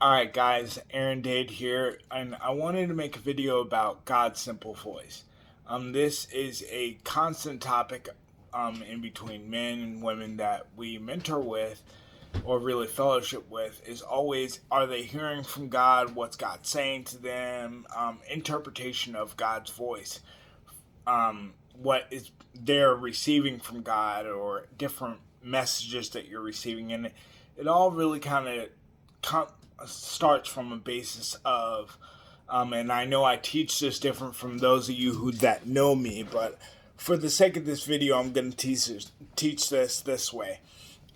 Alright guys, Aaron Dade here, and I wanted to make a video about God's simple voice. This is a constant topic in between men and women that we mentor with, or really fellowship with, is always, are they hearing from God? What's God saying to them? Interpretation of God's voice. What is they're receiving from God, or different messages that you're receiving, and it all really kind of starts from a basis of, and I know I teach this different from those of you who that know me, but for the sake of this video, I'm going to teach this way.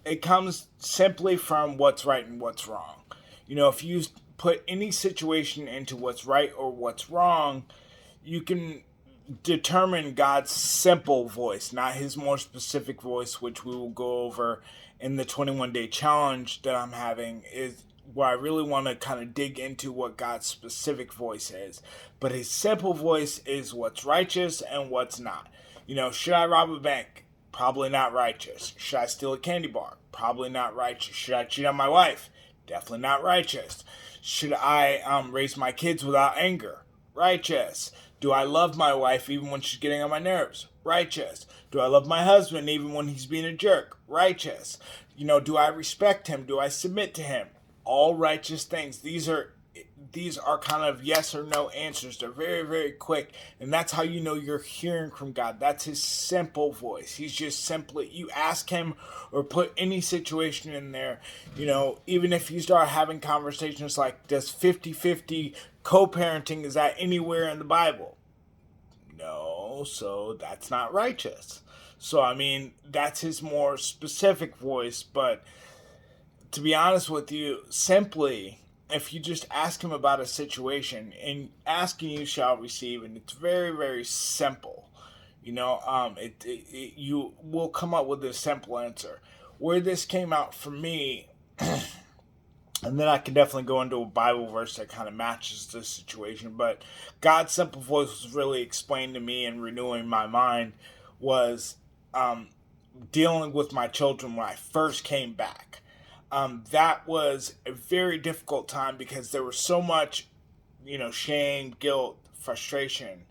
It comes simply from what's right and what's wrong. If you put any situation into what's right or what's wrong, you can determine God's simple voice, not his more specific voice, which we will go over in the 21-day challenge that I'm having, is where I really want to kind of dig into what God's specific voice is. But his simple voice is what's righteous and what's not. Should I rob a bank? Probably not righteous. Should I steal a candy bar? Probably not righteous. Should I cheat on my wife? Definitely not righteous. Should I raise my kids without anger? Righteous. Do I love my wife even when she's getting on my nerves? Righteous. Do I love my husband even when he's being a jerk? Righteous. Do I respect him? Do I submit to him? All righteous things. These are kind of yes or no answers. They're very, very quick, and that's how you know you're hearing from God. That's his simple voice. He's just simply, you ask him or put any situation in there, even if you start having conversations like, does 50-50 co-parenting, is that anywhere in the Bible? No, so that's not righteous. So that's his more specific voice. But to be honest with you, simply, if you just ask him about a situation, and asking you shall receive, and it's very, very simple. You will come up with a simple answer. Where this came out for me, and then I can definitely go into a Bible verse that kind of matches this situation. But God's simple voice was really explained to me, and renewing my mind was dealing with my children when I first came back. That was a very difficult time because there was so much, shame, guilt, frustration,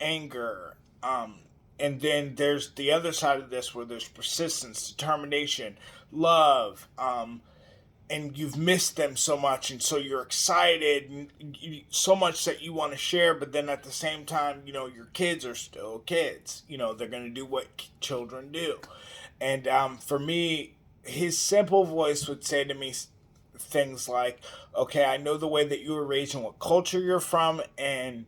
anger, and then there's the other side of this where there's persistence, determination, love, and you've missed them so much, and so you're excited, and so much that you want to share, but then at the same time, your kids are still kids. They're going to do what children do. And for me, his simple voice would say to me things like, okay, I know the way that you were raised and what culture you're from, and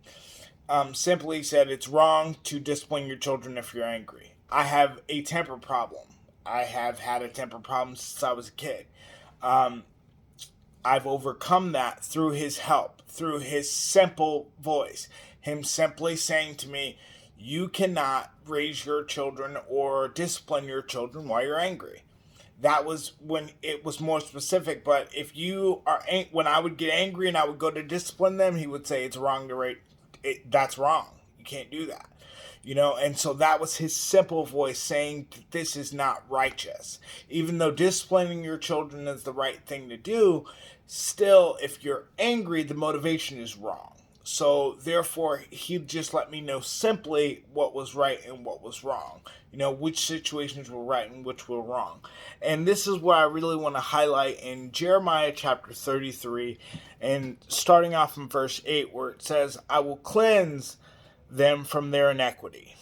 simply said it's wrong to discipline your children if you're angry. I have a temper problem. I have had a temper problem since I was a kid. I've overcome that through his help, through his simple voice. Him simply saying to me, you cannot raise your children or discipline your children while you're angry. That was when it was more specific. But if you are, when I would get angry and I would go to discipline them, he would say it's wrong to rate. That's wrong. You can't do that. And so that was his simple voice saying this is not righteous. Even though disciplining your children is the right thing to do, still, if you're angry, the motivation is wrong. So therefore, he just let me know simply what was right and what was wrong. Which situations were right and which were wrong. And this is what I really want to highlight in Jeremiah chapter 33, and starting off in verse 8, where it says, I will cleanse them from their iniquity,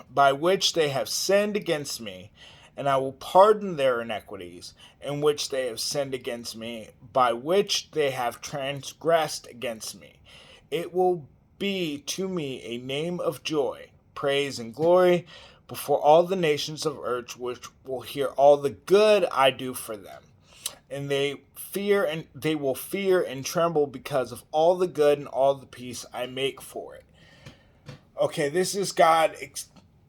by which they have sinned against me, and I will pardon their iniquities, in which they have sinned against me, by which they have transgressed against me. It will be to me a name of joy, praise, and glory before all the nations of earth, which will hear all the good I do for them. And they will fear and tremble because of all the good and all the peace I make for it. Okay, this is God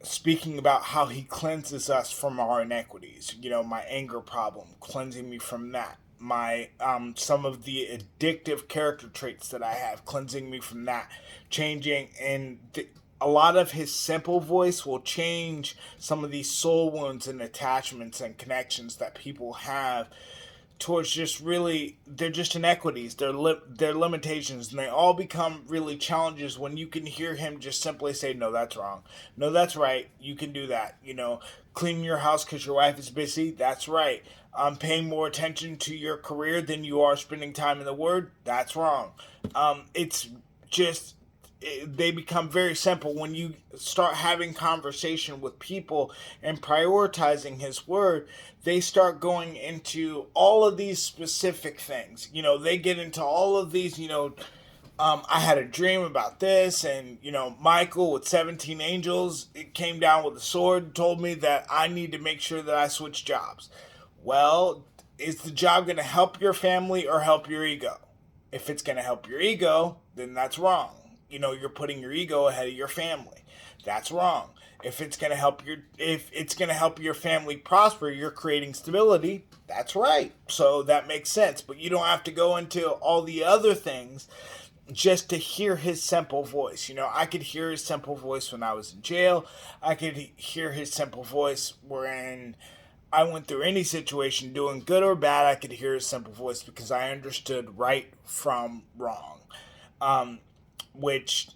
speaking about how he cleanses us from our iniquities. My anger problem, cleansing me from that. My some of the addictive character traits that I have, cleansing me from that. Changing, and a lot of his simple voice will change some of these soul wounds and attachments and connections that people have towards just really, they're just inequities, they're limitations, and they all become really challenges when you can hear him just simply say, no, that's wrong, no, that's right, you can do that, cleaning your house because your wife is busy, that's right, paying more attention to your career than you are spending time in the Word, that's wrong. It's just, they become very simple when you start having conversation with people and prioritizing his word. They start going into all of these specific things. They get into all of these, I had a dream about this, and Michael with 17 angels, it came down with a sword and told me that I need to make sure that I switch jobs. Well, is the job going to help your family or help your ego? If it's going to help your ego, then that's wrong. You're putting your ego ahead of your family. That's wrong. If it's going to help your family prosper, you're creating stability. That's right. So that makes sense. But you don't have to go into all the other things just to hear his simple voice. I could hear his simple voice when I was in jail. I could hear his simple voice when I went through any situation, doing good or bad. I could hear his simple voice because I understood right from wrong. Which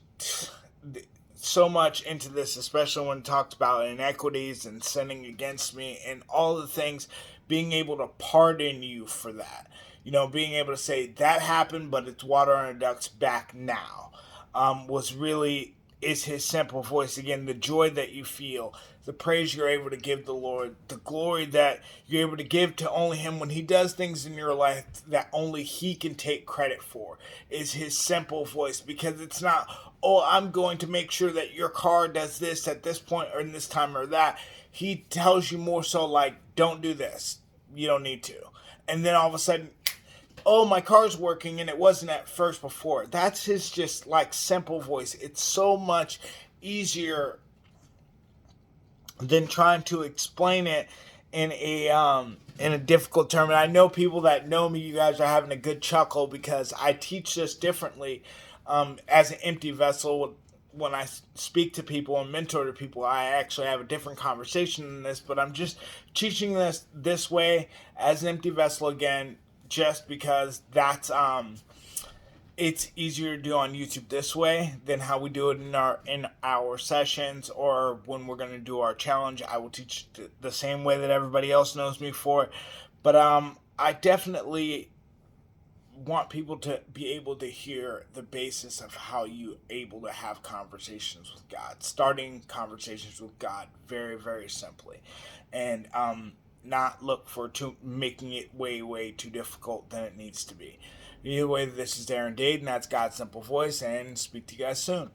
so much into this, especially when it talks about inequities and sinning against me and all the things, being able to pardon you for that. Being able to say that happened, but it's water on a duck's back now. Is his simple voice. Again, the joy that you feel, the praise you're able to give the Lord, the glory that you're able to give to only him when he does things in your life that only he can take credit for, is his simple voice. Because it's not, oh, I'm going to make sure that your car does this at this point or in this time or that. He tells you more so like, don't do this. You don't need to. And then all of a sudden, oh, my car's working and it wasn't at first before. That's his just like simple voice. It's so much easier than trying to explain it in a difficult term. And I know people that know me, you guys are having a good chuckle because I teach this differently as an empty vessel. When I speak to people and mentor to people, I actually have a different conversation than this, but I'm just teaching this way as an empty vessel again, just because that's it's easier to do on YouTube this way than how we do it in our sessions, or when we're going to do our challenge. I will teach the same way that everybody else knows me for. But I definitely want people to be able to hear the basis of how you able to have conversations with God, starting conversations with God very, very simply, and not look for making it way too difficult than it needs to be. Either way, this is Darren Dade, and that's God's Simple Voice, and speak to you guys soon.